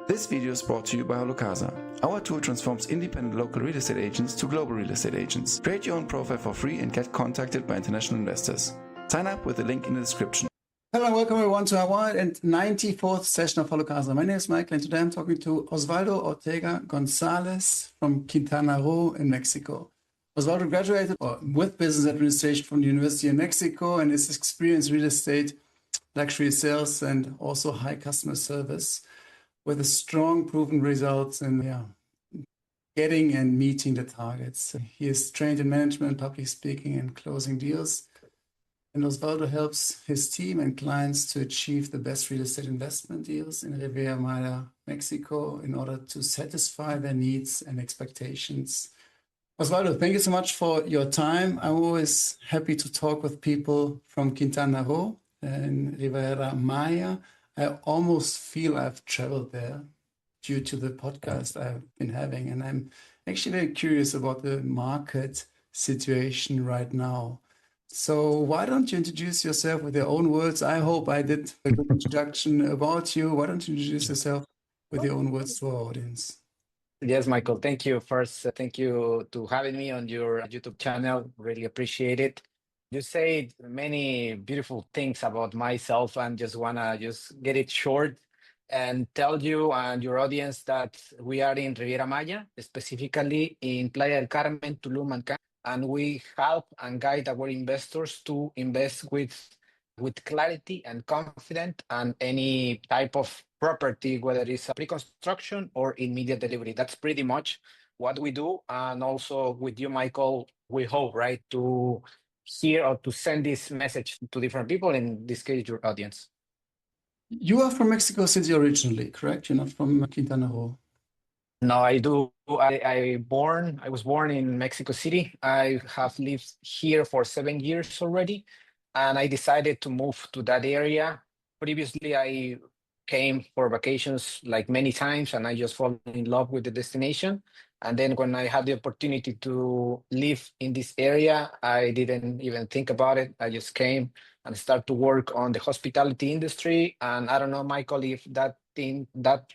This video is brought to you by HalloCasa. Our tool transforms independent local real estate agents to global real estate agents. Create your own profile for free and get contacted by international investors. Sign up with the link in the description. Hello and welcome everyone to our 194th session of HalloCasa. My name is Michael and today I'm talking to Oswaldo Ortega González from Quintana Roo in Mexico. Oswaldo graduated with business administration from the University of Mexico and is experienced in real estate, luxury sales and also high customer service with a strong proven results in getting and meeting the targets. He is trained in management, public speaking and closing deals. And Oswaldo helps his team and clients to achieve the best real estate investment deals in Riviera Maya, Mexico, in order to satisfy their needs and expectations. Oswaldo, thank you so much for your time. I'm always happy to talk with people from Quintana Roo and Riviera Maya. I almost feel I've traveled there due to the podcast I've been having. And I'm actually very curious about the market situation right now. So why don't you introduce yourself with your own words? I hope I did a good introduction about you. Why don't you introduce yourself with your own words to our audience? Yes, Michael, thank you. First, thank you to having me on your YouTube channel. Really appreciate it. You said many beautiful things about myself and just wanna get it short and tell you and your audience that we are in Riviera Maya, specifically in Playa del Carmen, Tulum, and Cancún. And we help and guide our investors to invest with clarity and confidence and any type of property, whether it's a pre-construction or immediate delivery. That's pretty much what we do. And also with you, Michael, we hope, right, to hear or to send this message to different people, in this case, your audience. You are from Mexico City originally, correct? You're not from Quintana Roo. No, I do. I was born in Mexico City. I have lived here for 7 years already, and I decided to move to that area. Previously, I came for vacations like many times, and I just fall in love with the destination. And then when I had the opportunity to live in this area, I didn't even think about it. I just came and started to work on the hospitality industry. And I don't know, Michael, if that thing that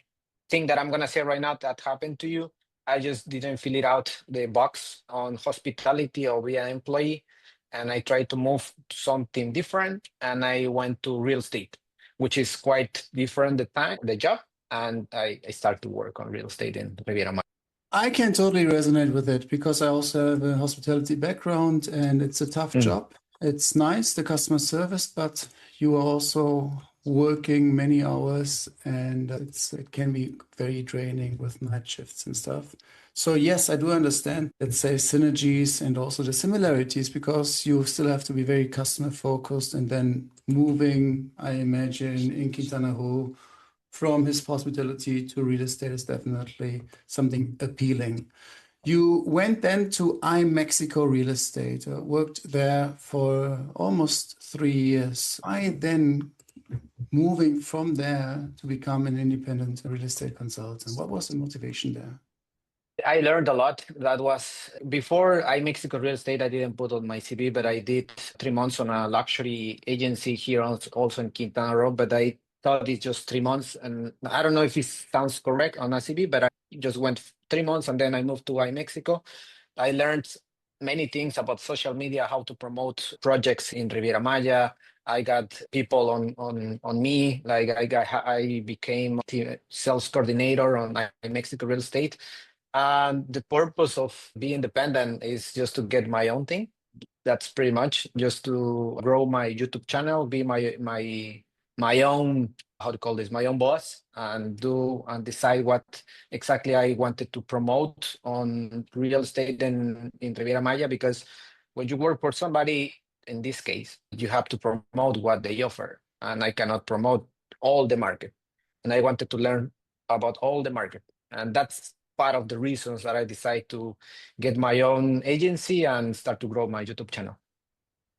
I'm gonna say right now that happened to you, I just didn't fill it out the box on hospitality or be an employee, and I tried to move to something different, and I went to real estate, which is quite different the job, and I started to work on real estate in Riviera Maya. I can totally resonate with it because I also have a hospitality background and it's a tough job. It's nice, the customer service, but you are also working many hours and it can be very draining with night shifts and stuff. So yes, I do understand, let's say, synergies and also the similarities because you still have to be very customer focused and then moving, I imagine, in Quintana Roo from his hospitality to real estate is definitely something appealing. You went then to iMexico Real Estate, worked there for almost 3 years. Why then moving from there to become an independent real estate consultant? What was the motivation there? I learned a lot. That was before iMexico Real Estate. I didn't put on my CV, but I did 3 months on a luxury agency here also in Quintana Roo, but I thought it's just 3 months. And I don't know if it sounds correct on a CV, but I just went 3 months and then I moved to iMexico. I learned many things about social media, how to promote projects in Riviera Maya. I got people on me, like I became sales coordinator on iMexico Real Estate. And the purpose of being independent is just to get my own thing. That's pretty much just to grow my YouTube channel, be my own, how to call this, my own boss, and decide what exactly I wanted to promote on real estate in Riviera Maya. Because when you work for somebody, in this case, you have to promote what they offer, and I cannot promote all the market. And I wanted to learn about all the market, and that's part of the reasons that I decided to get my own agency and start to grow my YouTube channel.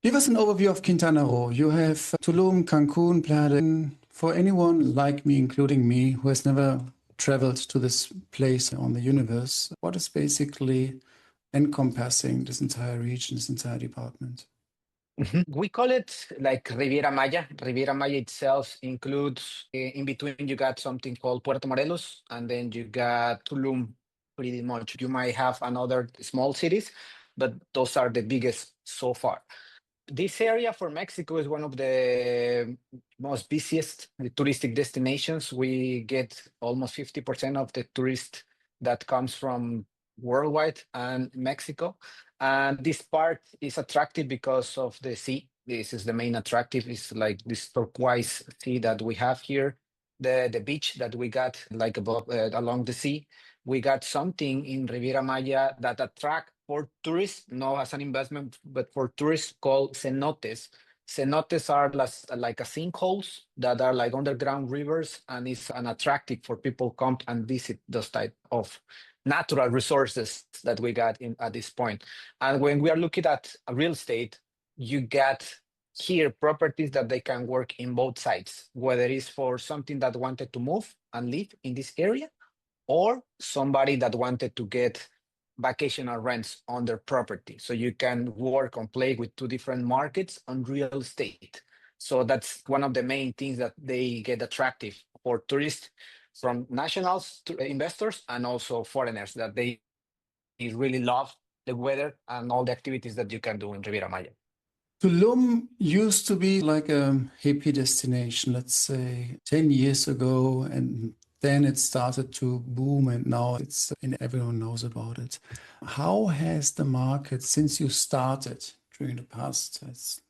Give us an overview of Quintana Roo. You have Tulum, Cancún, Playa del Carmen. For anyone like me, including me, who has never traveled to this place on the universe, what is basically encompassing this entire region, this entire department? We call it like Riviera Maya. Riviera Maya itself includes, in between, you got something called Puerto Morelos, and then you got Tulum, pretty much. You might have another small cities, but those are the biggest so far. This area for Mexico is one of the most busiest touristic destinations. We get almost 50% of the tourists that comes from worldwide and Mexico. And this part is attractive because of the sea. This is the main attractive. It's like this turquoise sea that we have here, the beach that we got like above along the sea. We got something in Riviera Maya that attract for tourists, not as an investment, but for tourists called cenotes. Cenotes are like a sinkholes that are like underground rivers, and it's an attractive for people come and visit those type of natural resources that we got in at this point. And when we are looking at real estate, you get here properties that they can work in both sides, whether it's for something that wanted to move and live in this area, or somebody that wanted to get vacational rents on their property. So you can work and play with two different markets on real estate. So that's one of the main things that they get attractive for tourists, from nationals to investors, and also foreigners, that they really love the weather and all the activities that you can do in Riviera Maya. Tulum used to be like a hippie destination, let's say 10 years ago, and then it started to boom, and now and everyone knows about it. How has the market, since you started during the past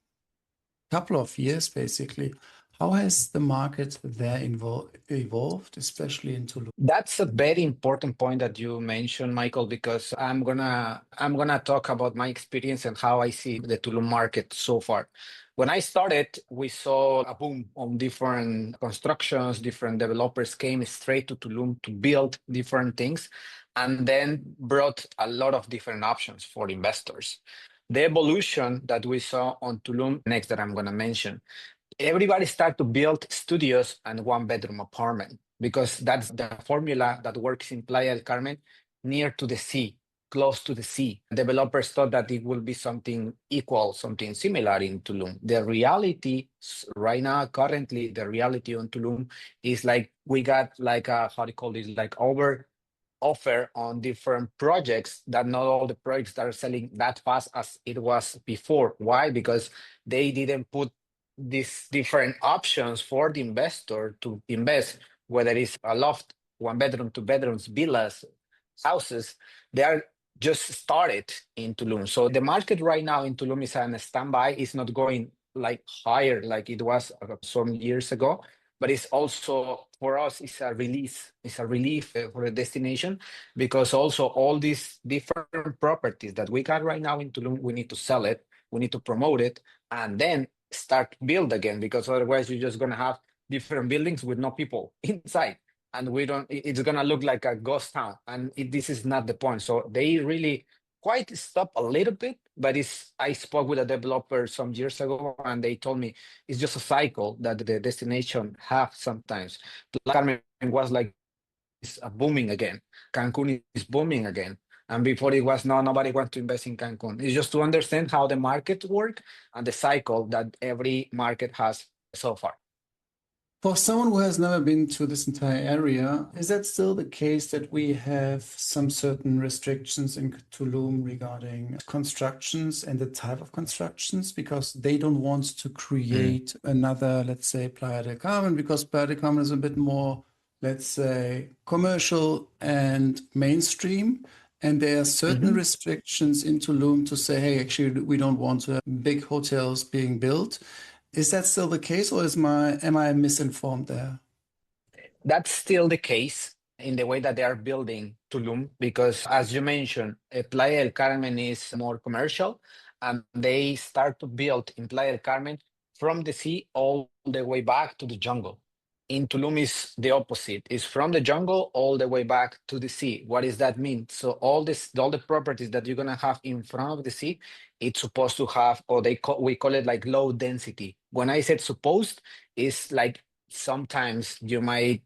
couple of years, basically, how has the market there evolved, especially in Tulum? That's a very important point that you mentioned, Michael, because I'm gonna talk about my experience and how I see the Tulum market so far. When I started, we saw a boom on different constructions. Different developers came straight to Tulum to build different things, and then brought a lot of different options for investors. The evolution that we saw on Tulum, next that I'm gonna mention, everybody start to build studios and one-bedroom apartment, because that's the formula that works in Playa del Carmen, near to the sea, close to the sea. Developers thought that it will be something equal, something similar in Tulum. The reality right now, currently, the reality on Tulum is like we got like a, how do you call this, like over offer on different projects, that not all the projects are selling that fast as it was before. Why? Because they didn't put these different options for the investor to invest, whether it's a loft, one bedroom, two bedrooms, villas, houses. They are just started in Tulum. So the market right now in Tulum is on a standby. It's not going like higher like it was some years ago, but it's also for us, it's a release, it's a relief for the destination, because also all these different properties that we got right now in Tulum, we need to sell it, we need to promote it, and then start build again, because otherwise you're just gonna have different buildings with no people inside, and we don't. It's gonna look like a ghost town, and this is not the point. So they really quite stop a little bit, but it's. I spoke with a developer some years ago, and they told me it's just a cycle that the destination have sometimes. Carmen was like booming again. Cancun is booming again. And before it was no, nobody wants to invest in Cancun. It's just to understand how the market work and the cycle that every market has so far. For someone who has never been to this entire area, is that still the case that we have some certain restrictions in Tulum regarding constructions and the type of constructions? Because they don't want to create another, let's say, Playa del Carmen, because Playa del Carmen is a bit more, let's say, commercial and mainstream. And there are certain restrictions in Tulum to say, hey, actually, we don't want big hotels being built. Is that still the case, or am I misinformed there? That's still the case in the way that they are building Tulum, because as you mentioned, Playa del Carmen is more commercial, and they start to build in Playa del Carmen from the sea all the way back to the jungle. In Tulum is the opposite. It's from the jungle all the way back to the sea. What does that mean? So all the properties that you're gonna have in front of the sea, it's supposed to have, or we call it like low density. When I said supposed, it's like sometimes you might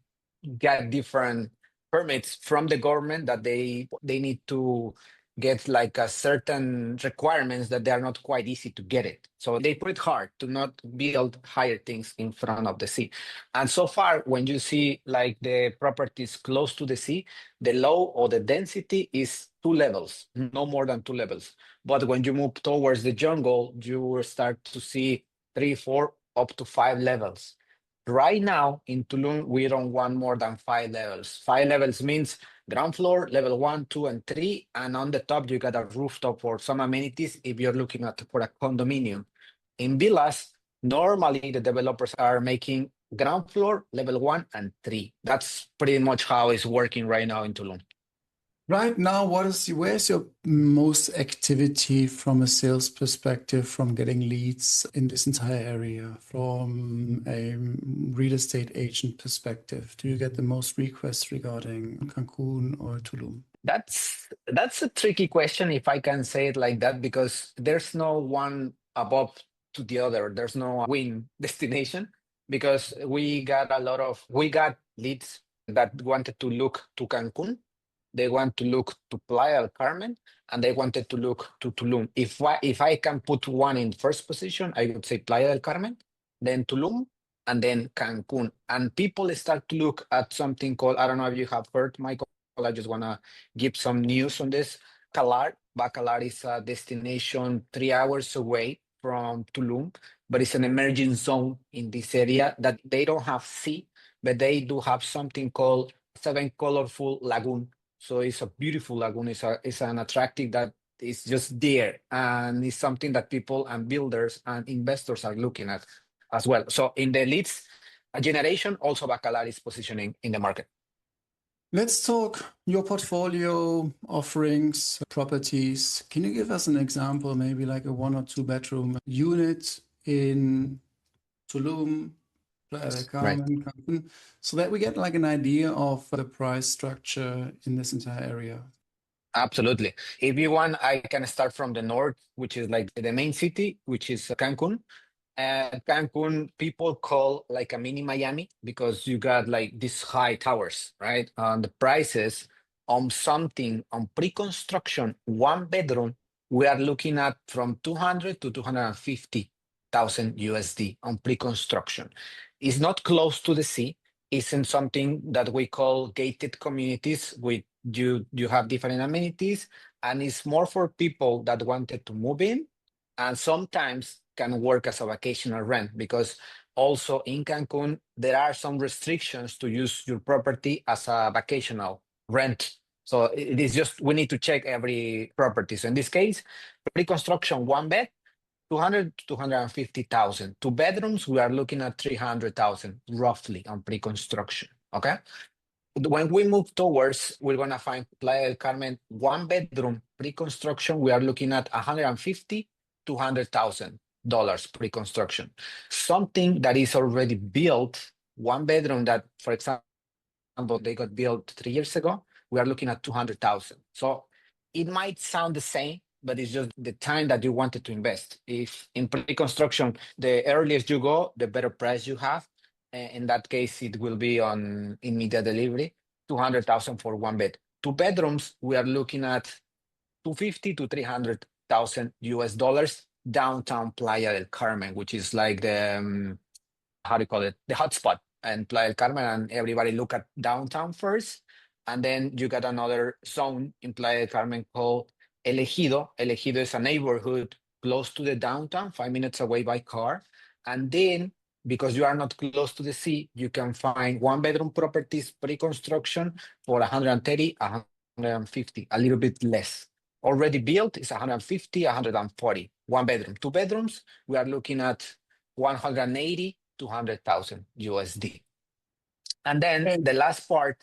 get different permits from the government that they need to get like a certain requirements that they are not quite easy to get it. So they put it hard to not build higher things in front of the sea. And so far, when you see like the properties close to the sea, the low or the density is 2 levels, no more than 2 levels. But when you move towards the jungle, you will start to see 3, 4, up to 5 levels. Right now in Tulum, we don't want more than 5 levels. 5 levels means ground floor, level 1, 2, and 3. And on the top, you got a rooftop for some amenities if you're looking at for a condominium. In villas, normally the developers are making ground floor, level 1, and 3. That's pretty much how it's working right now in Tulum. Right now, where's your most activity from a sales perspective, from getting leads in this entire area, from a real estate agent perspective? Do you get the most requests regarding Cancun or Tulum? That's a tricky question, if I can say it like that, because there's no one above to the other. There's no win destination, because we got leads that wanted to look to Cancun, they want to look to Playa del Carmen, and they wanted to look to Tulum. If I can put one in first position, I would say Playa del Carmen, then Tulum, and then Cancun. And people start to look at something called, I don't know if you have heard, Michael, I just want to give some news on this. Bacalar is a destination 3 hours away from Tulum, but it's an emerging zone in this area that they don't have sea, but they do have something called Seven Colorful Lagoon. So it's a beautiful lagoon. It's an attractive that is just there, and it's something that people and builders and investors are looking at as well. So in the leads generation, also Bacalar is positioning in the market. Let's talk your portfolio offerings, properties. Can you give us an example, maybe like a 1 or 2 bedroom unit in Tulum, Playa del Carmen, Cancun, so that we get like an idea of the price structure in this entire area? Absolutely. If you want, I can start from the north, which is like the main city, which is Cancun. And Cancun, people call like a mini Miami, because you got like these high towers, right? The prices on something on pre-construction, 1 bedroom, we are looking at from 200 to 250,000 USD on pre-construction. It's not close to the sea. It's in something that we call gated communities with you have different amenities, and it's more for people that wanted to move in, and sometimes can work as a vacational rent, because also in Cancun there are some restrictions to use your property as a vacational rent. So it is just, we need to check every property. So in this case, pre-construction 1 bed, 200 to 250,000. 2 bedrooms, we are looking at 300,000 roughly on pre-construction. Okay. When we move towards, we're gonna find Playa del Carmen 1 bedroom pre-construction. We are looking at 150 to $200,000 pre-construction. Something that is already built, 1 bedroom that, for example, they got built 3 years ago, we are looking at 200,000. So it might sound the same, but it's just the time that you wanted to invest. If in pre-construction, the earliest you go, the better price you have. In that case, it will be on immediate delivery, 200,000 for 1 bed. 2 bedrooms, we are looking at 250 to 300,000 US dollars downtown Playa del Carmen, which is like the, how do you call it? The hotspot and Playa del Carmen, and everybody look at downtown first. And then you got another zone in Playa del Carmen called El Ejido. El Ejido is a neighborhood close to the downtown, 5 minutes away by car. And then, because you are not close to the sea, you can find 1 bedroom properties pre-construction for 130, 150, a little bit less. Already built is 150, 140. 1 bedroom. 2 bedrooms, we are looking at 180, 200,000 USD. And then the last part,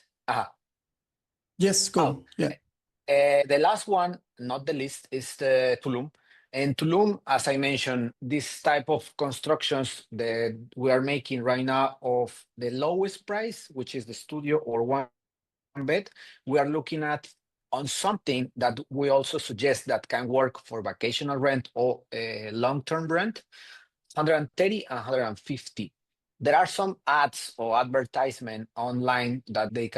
Yes, go. Yeah. the last one, not the least, is the Tulum. And Tulum, as I mentioned, this type of constructions that we are making right now of the lowest price, which is the studio or 1 bed, we are looking at on something that we also suggest that can work for vacational rent or long-term rent, 130 and 150. There are some ads or advertisement online that you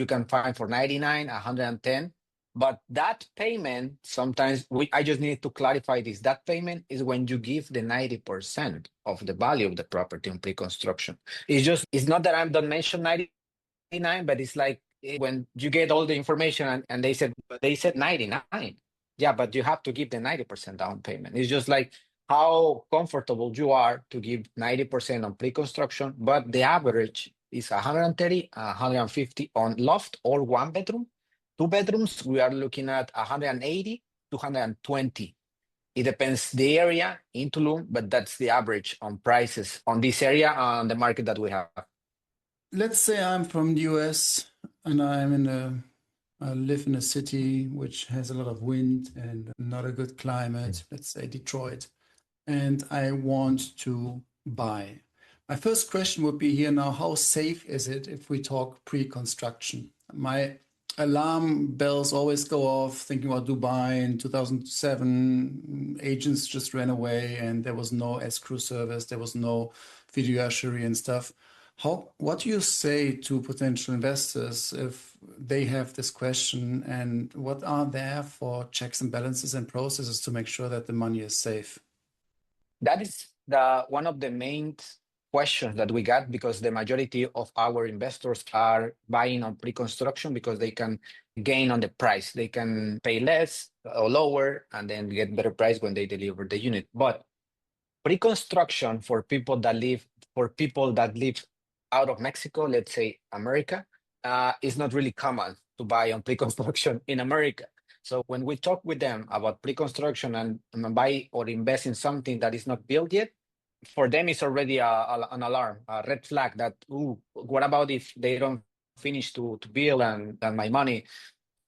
can find for 99, 110, But that payment, sometimes I just need to clarify this. That payment is when you give the 90% of the value of the property on pre-construction. It's not that I don't mention 99, but it's like when you get all the information and they said 99. Yeah, but you have to give the 90% down payment. It's just like how comfortable you are to give 90% on pre-construction, but the average is 130, 150 on loft or one bedroom. Two bedrooms, we are looking at 180 to 120. It depends the area in Tulum, but that's the average on prices on this area on the market that we have. Let's say I'm from the US and I live in a city which has a lot of wind and not a good climate, let's say Detroit, and I want to buy. My first question would be here now, how safe is it if we talk pre-construction? My alarm bells always go off thinking about Dubai in 2007. Agents just ran away and there was no escrow service, there was no fiduciary and stuff. What do you say to potential investors if they have this question, and what are there for checks and balances and processes to make sure that the money is safe? That is one of the main questions that we got, because the majority of our investors are buying on pre-construction because they can gain on the price. They can pay less or lower and then get better price when they deliver the unit. But pre-construction for people that live out of Mexico, let's say America, is not really common to buy on pre-construction in America. So when we talk with them about pre-construction and buy or invest in something that is not built yet, for them it's already an alarm, a red flag that, what about if they don't finish to build and my money?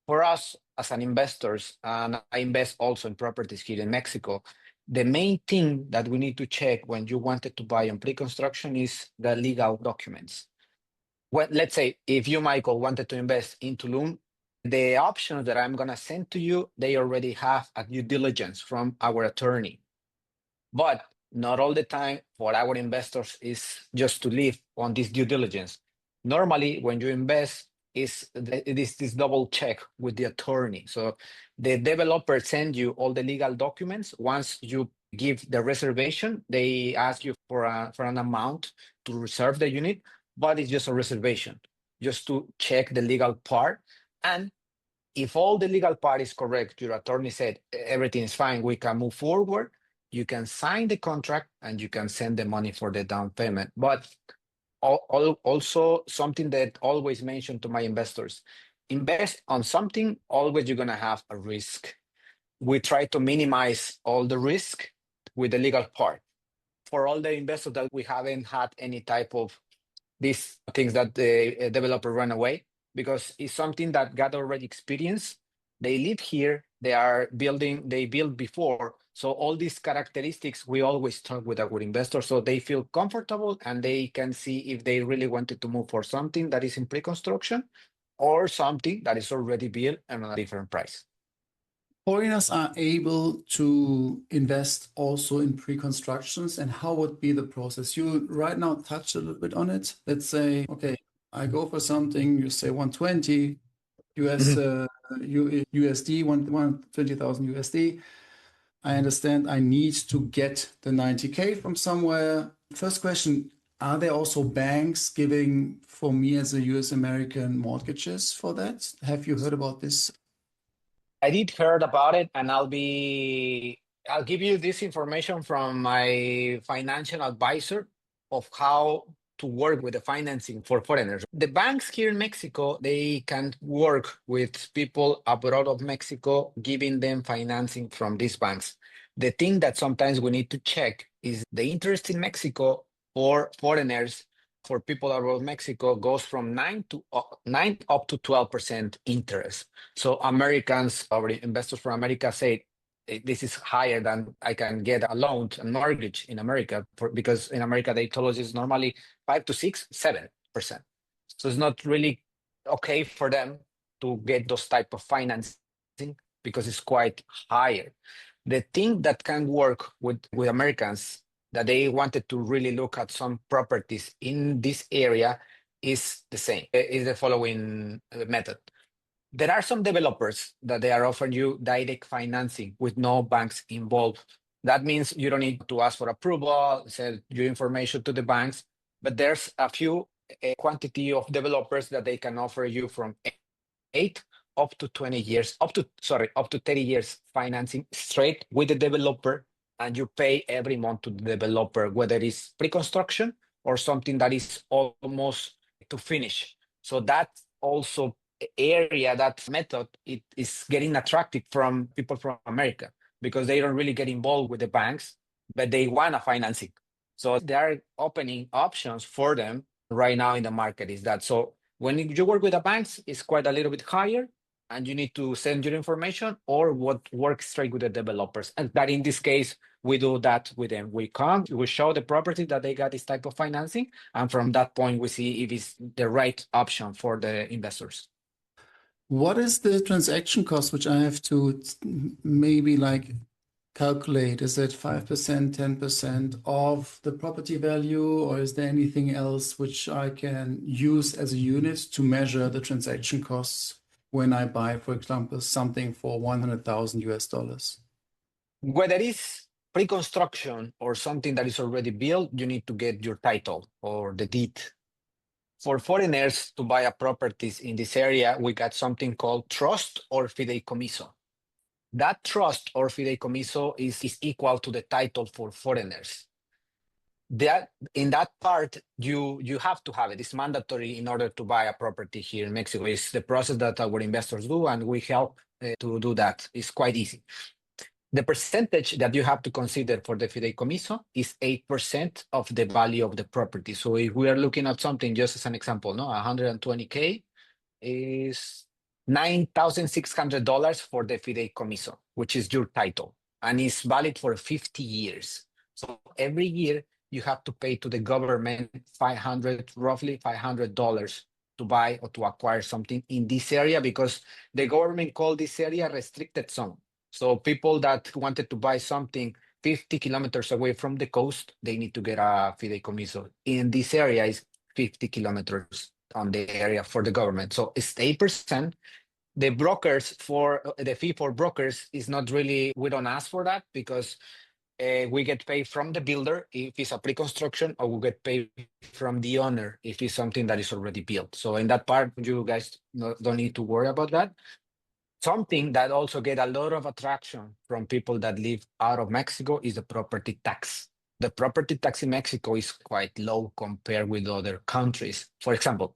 For us as an investors, and I invest also in properties here in Mexico, the main thing that we need to check when you wanted to buy on pre-construction is the legal documents. Let's say if you, Michael, wanted to invest in Tulum, the options that I'm going to send to you, they already have a due diligence from our attorney. But not all the time for our investors is just to live on this due diligence. Normally, when you invest, it is this double check with the attorney. So the developer sends you all the legal documents. Once you give the reservation, they ask you for an amount to reserve the unit, but it's just a reservation, just to check the legal part. And if all the legal part is correct, your attorney said everything is fine, we can move forward, you can sign the contract and you can send the money for the down payment. But also something that always mention to my investors, invest on something, always you're going to have a risk. We try to minimize all the risk with the legal part. For all the investors that we haven't had any type of these things that the developer ran away, because it's something that got already experience. They live here, they built before. So all these characteristics, we always talk with our investors so they feel comfortable and they can see if they really wanted to move for something that is in pre-construction or something that is already built and on a different price. Foreigners are able to invest also in pre-constructions, and how would be the process? You right now touched a little bit on it. Let's say, okay, I go for something, you say 120 USD, 120,000 USD. I understand I need to get the 90K from somewhere. First question, are there also banks giving for me as a US American mortgages for that? Have you heard about this? I did heard about it, and I'll give you this information from my financial advisor of how to work with the financing for foreigners. The banks here in Mexico, they can work with people abroad of Mexico, giving them financing from these banks. The thing that sometimes we need to check is the interest in Mexico for foreigners, for people abroad Mexico, goes from 9 up to 12% interest. So Americans, our investors from America say this is higher than I can get a loan and mortgage in America, because in America they told us it's normally 5 to 6, 7%. So it's not really okay for them to get those type of financing because it's quite higher. The thing that can work with Americans that they wanted to really look at some properties in this area is the same, is the following method. There are some developers that they are offering you direct financing with no banks involved. That means you don't need to ask for approval, send your information to the banks, but there's a quantity of developers that they can offer you from 8 up to 20 years, up to 30 years financing straight with the developer, and you pay every month to the developer, whether it's pre-construction or something that is almost to finish. So that also area, that method, it is getting attractive from people from America because they don't really get involved with the banks, but they want a financing. So there are opening options for them right now in the market. Is that so? When you work with the banks, it's quite a little bit higher, and you need to send your information or what works straight with the developers. And that in this case, we do that with them. We show the property that they got this type of financing, and from that point, we see if it's the right option for the investors. What is the transaction cost, which I have to maybe like calculate? Is it 5%, 10% of the property value, or is there anything else which I can use as a unit to measure the transaction costs when I buy, for example, something for 100,000 US dollars? Whether it's pre-construction or something that is already built, you need to get your title or the deed. For foreigners to buy a properties in this area, we got something called trust or fideicomiso. That trust or fideicomiso is equal to the title for foreigners. In that part, you have to have it. It's mandatory in order to buy a property here in Mexico. It's the process that our investors do, and we help to do that. It's quite easy. The percentage that you have to consider for the fideicomiso is 8% of the value of the property. So if we are looking at something, just as an example, 120K is $9,600 for the fideicomiso, which is your title, and it's valid for 50 years. So every year you have to pay to the government roughly $500 to buy or to acquire something in this area, because the government called this area restricted zone. So people that wanted to buy something 50 kilometers away from the coast, they need to get a fideicomiso. In this area is 50 kilometers on the area for the government. So it's 8%. The fee for brokers is not really, we don't ask for that, because we get paid from the builder if it's a pre-construction, or we get paid from the owner if it's something that is already built. So in that part, you guys don't need to worry about that. Something that also get a lot of attraction from people that live out of Mexico is the property tax. The property tax in Mexico is quite low compared with other countries. For example,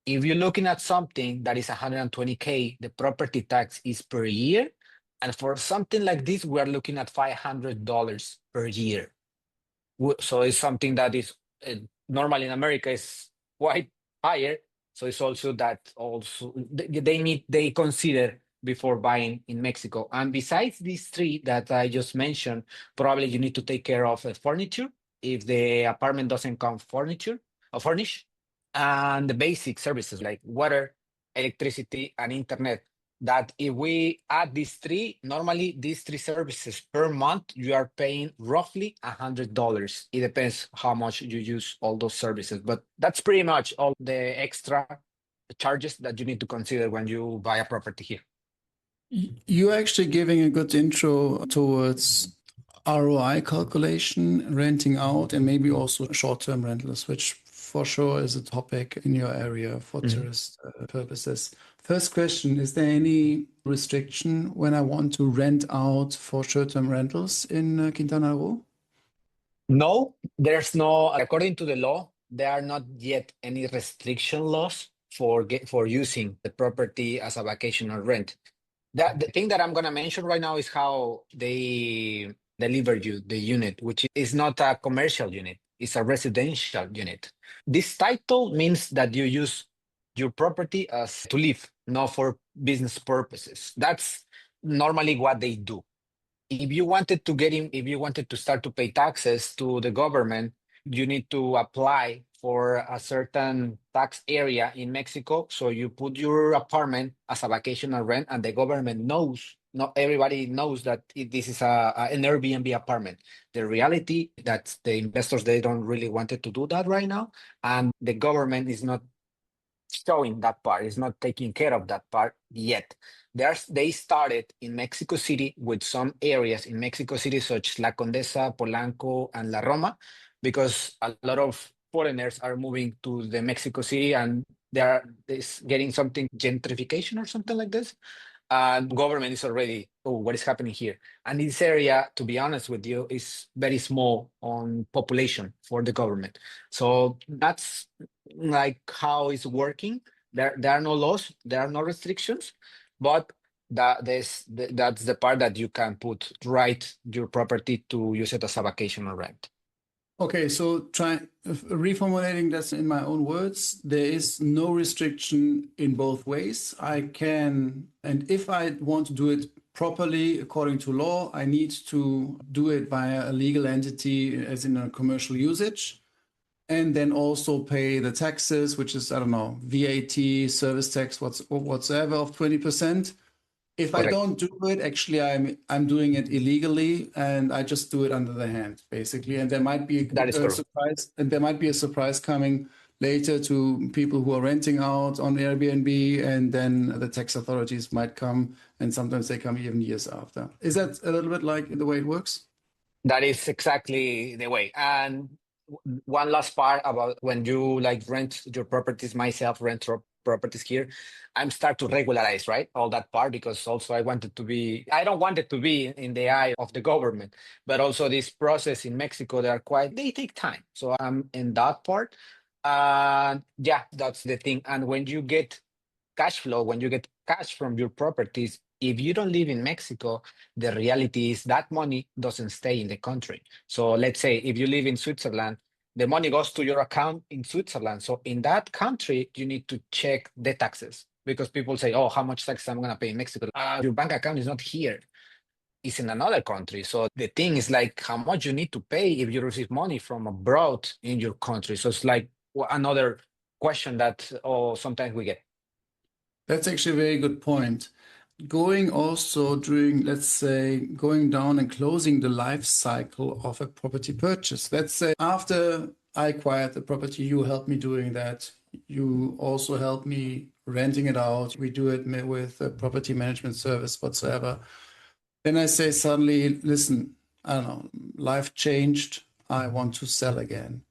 if you're looking at something that is 120K, the property tax is per year. And for something like this, we are looking at $500 per year. So it's something that is normally in America is quite higher. So it's also that they consider before buying in Mexico. And besides these three that I just mentioned, probably you need to take care of furniture if the apartment doesn't come furnished, and the basic services like water, electricity, and internet. That if we add normally these three services per month, you are paying roughly $100. It depends how much you use all those services, but that's pretty much all the extra charges that you need to consider when you buy a property here. You're actually giving a good intro towards ROI calculation, renting out, and maybe also short-term rentals, which for sure is a topic in your area for tourist purposes. First question, is there any restriction when I want to rent out for short-term rentals in Quintana Roo? No, there's no, according to the law, there are not yet any restriction laws for using the property as a vacational rent. The thing that I'm going to mention right now is how they deliver you the unit, which is not a commercial unit, it's a residential unit. This title means that you use your property as to live, not for business purposes. That's normally what they do. If you wanted to start to pay taxes to the government, you need to apply for a certain tax area in Mexico. So you put your apartment as a vacational rent, and the government knows, not everybody knows that this is an Airbnb apartment. The reality that the investors, they don't really want to do that right now. And the government is not showing that part. It's not taking care of that part yet. They started in Mexico City with some areas in Mexico City, such as La Condesa, Polanco, and La Roma, because a lot of foreigners are moving to the Mexico City and they're getting something gentrification or something like this. And government is already, oh, what is happening here? And this area, to be honest with you, is very small on population for the government. So that's like how it's working. There are no laws, there are no restrictions, but that's the part that you can put right your property to use it as a vacation or rent. Okay, so reformulating this in my own words, there is no restriction in both ways. I can, and if I want to do it properly according to law, I need to do it via a legal entity, as in a commercial usage, and then also pay the taxes, which is, I don't know, VAT, service tax, whatsoever of 20%. If I Correct. don't do it, actually, I'm doing it illegally, and I just do it under the hand, basically. And there might be That is a correct. surprise, and there might be a surprise coming later to people who are renting out on Airbnb, and then the tax authorities might come, and sometimes they come even years after. Is that a little bit like the way it works? That is exactly the way. And one last part about when you like rent your properties, myself rent properties here, I'm start to regularize, right? All that part, because also I don't want it to be in the eye of the government, but also this process in Mexico, they take time. So I'm in that part. And yeah, that's the thing. And when you get cash flow, when you get cash from your properties, if you don't live in Mexico, the reality is that money doesn't stay in the country. So let's say if you live in Switzerland, the money goes to your account in Switzerland. So in that country, you need to check the taxes, because people say, oh, how much tax I'm going to pay in Mexico? Your bank account is not here. It's in another country. So the thing is like how much you need to pay if you receive money from abroad in your country. So it's like another question that sometimes we get. That's actually a very good point. Going also during, let's say, going down and closing the life cycle of a property purchase. Let's say after I acquired the property, you help me doing that. You also help me renting it out. We do it with a property management service whatsoever. Then I say suddenly, listen, I don't know, life changed. I want to sell again.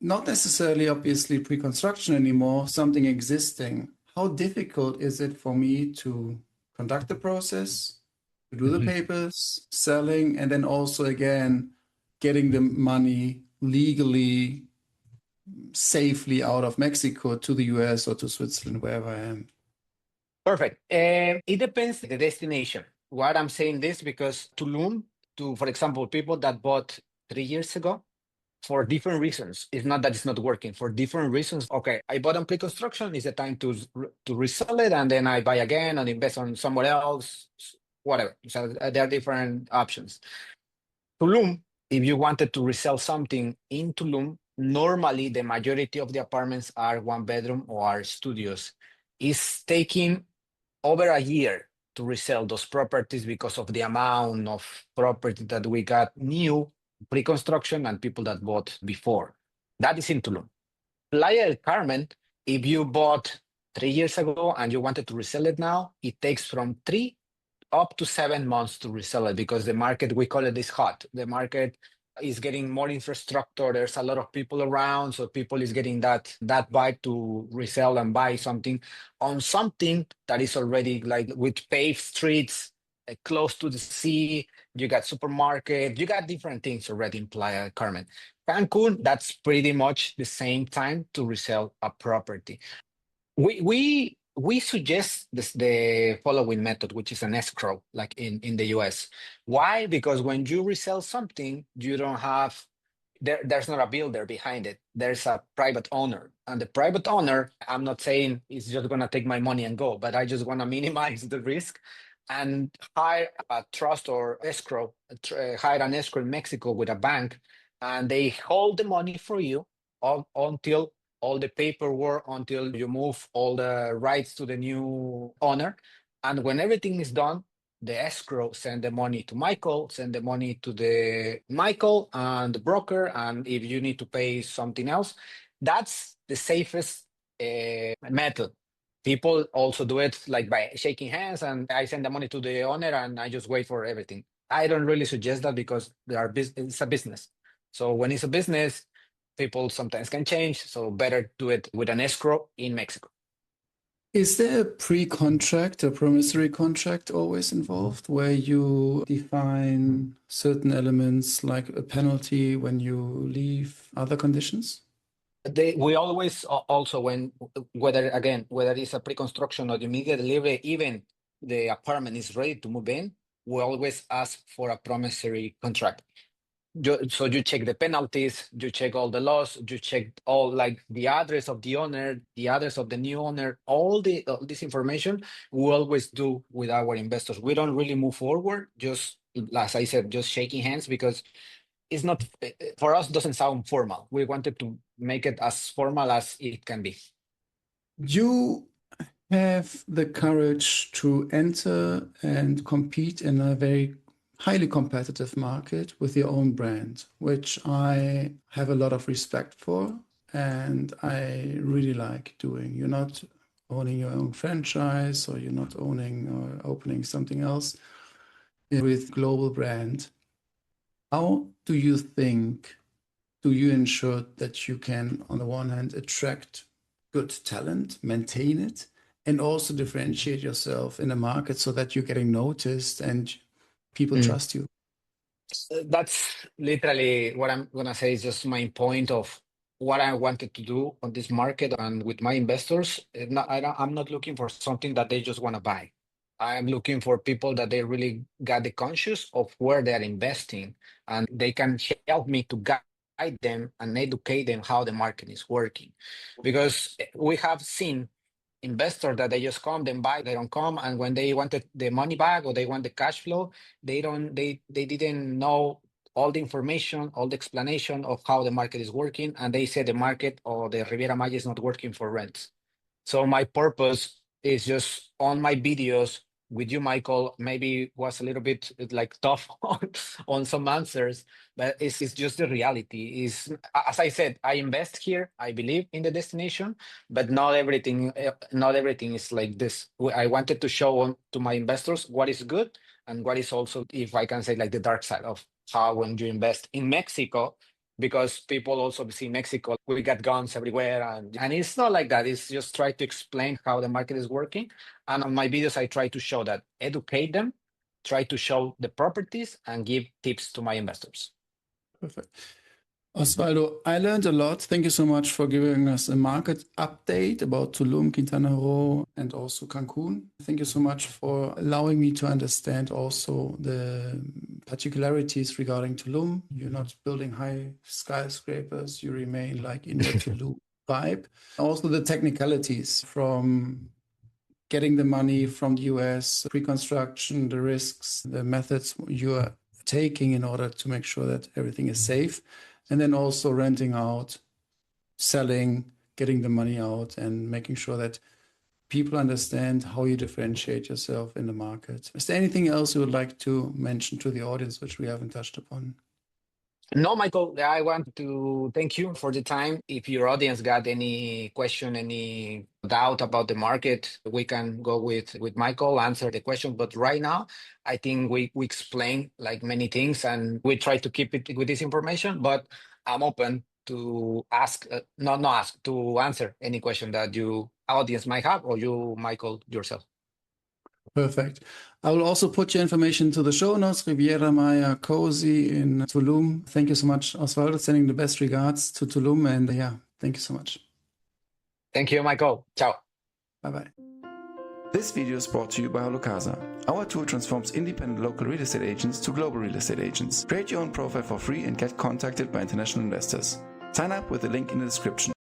Not necessarily, obviously, pre-construction anymore, something existing. How difficult is it for me to conduct the process, to do the papers, selling, and then also, again, getting the money legally, safely out of Mexico to the US or to Switzerland, wherever I am? Perfect. It depends the destination. What I'm saying this because Tulum, for example, people that bought 3 years ago, for different reasons. It's not that it's not working. For different reasons. Okay, I bought on pre-construction. It's the time to resell it, and then I buy again and invest on somewhere else, whatever. So there are different options. Tulum, if you wanted to resell something in Tulum, normally the majority of the apartments are one bedroom or are studios. It's taking over a year to resell those properties because of the amount of property that we got new pre-construction and people that bought before. That is in Tulum. Playa del Carmen, if you bought 3 years ago and you wanted to resell it now, it takes from 3 up to 7 months to resell it because the market, we call it, is hot. The market is getting more infrastructure. There's a lot of people around, so people is getting that vibe to resell and buy something on something that is already like with paved streets, close to the sea. You got supermarket, you got different things already in Playa del Carmen. Cancun, that's pretty much the same time to resell a property. We suggest the following method, which is an escrow, like in the US. Why? Because when you resell something, you don't have there's not a builder behind it. There's a private owner. And the private owner, I'm not saying he's just gonna take my money and go, but I just wanna minimize the risk and hire a trust or escrow, hire an escrow in Mexico with a bank, and they hold the money for you until all the paperwork, until you move all the rights to the new owner. And when everything is done, the escrow send the money to Michael, send the money to the Michael and the broker. And if you need to pay something else, that's the safest method. People also do it like by shaking hands, and I send the money to the owner and I just wait for everything. I don't really suggest that because it's a business. So when it's a business, people sometimes can change. So better do it with an escrow in Mexico. Is there a pre-contract, a promissory contract always involved where you define certain elements like a penalty when you leave, other conditions? We always also whether it's a pre-construction or the immediate delivery, even the apartment is ready to move in, we always ask for a promissory contract. So you check the penalties, you check all the laws, you check all like the address of the owner, the address of the new owner, all this information we always do with our investors. We don't really move forward, just as I said, just shaking hands, because it's not, for us, doesn't sound formal. We wanted to make it as formal as it can be. You have the courage to enter and compete in a very highly competitive market with your own brand, which I have a lot of respect for and I really like doing. You're not owning your own franchise, or you're not owning or opening something else with global brand. How do you ensure that you can, on the one hand, attract good talent, maintain it, and also differentiate yourself in the market so that you're getting noticed and people trust you? That's literally what I'm going to say, is just my point of what I wanted to do on this market and with my investors. I'm not looking for something that they just want to buy. I'm looking for people that they really got the conscious of where they're investing, and they can help me to guide them and educate them how the market is working. Because we have seen investors that they just come, then buy, they don't come, and when they wanted the money back or they want the cash flow, they didn't know all the information, all the explanation of how the market is working, and they said the market or the Riviera Maya is not working for rents. So my purpose is just on my videos with you, Michael, maybe was a little bit like tough on some answers, but it's just the reality. Is, as I said, I invest here, I believe in the destination, but not everything is like this. I wanted to show to my investors what is good and what is also, if I can say, like the dark side of how when you invest in Mexico, because people also see Mexico, we got guns everywhere, and it's not like that. It's just try to explain how the market is working. And on my videos, I try to show that, educate them, try to show the properties, and give tips to my investors. Perfect. Oswaldo, I learned a lot. Thank you so much for giving us a market update about Tulum, Quintana Roo, and also Cancun. Thank you so much for allowing me to understand also the particularities regarding Tulum. You're not building high skyscrapers. You remain like in the Tulum vibe. Also the technicalities from getting the money from the US, pre-construction, the risks, the methods you are taking in order to make sure that everything is safe. And then also renting out, selling, getting the money out, and making sure that people understand how you differentiate yourself in the market. Is there anything else you would like to mention to the audience which we haven't touched upon? No, Michael, I want to thank you for the time. If your audience got any question, any doubt about the market, we can go with Michael, answer the question. But right now, I think we explain like many things, and we try to keep it with this information, but I'm open to ask, not ask, to answer any question that you audience might have, or you, Michael, yourself. Perfect. I will also put your information to the show notes, Riviera Maya Cozy in Tulum. Thank you so much, Oswaldo. Sending the best regards to Tulum. And yeah, thank you so much. Thank you, Michael. Ciao. Bye-bye. This video is brought to you by HalloCasa. Our tool transforms independent local real estate agents to global real estate agents. Create your own profile for free and get contacted by international investors. Sign up with the link in the description.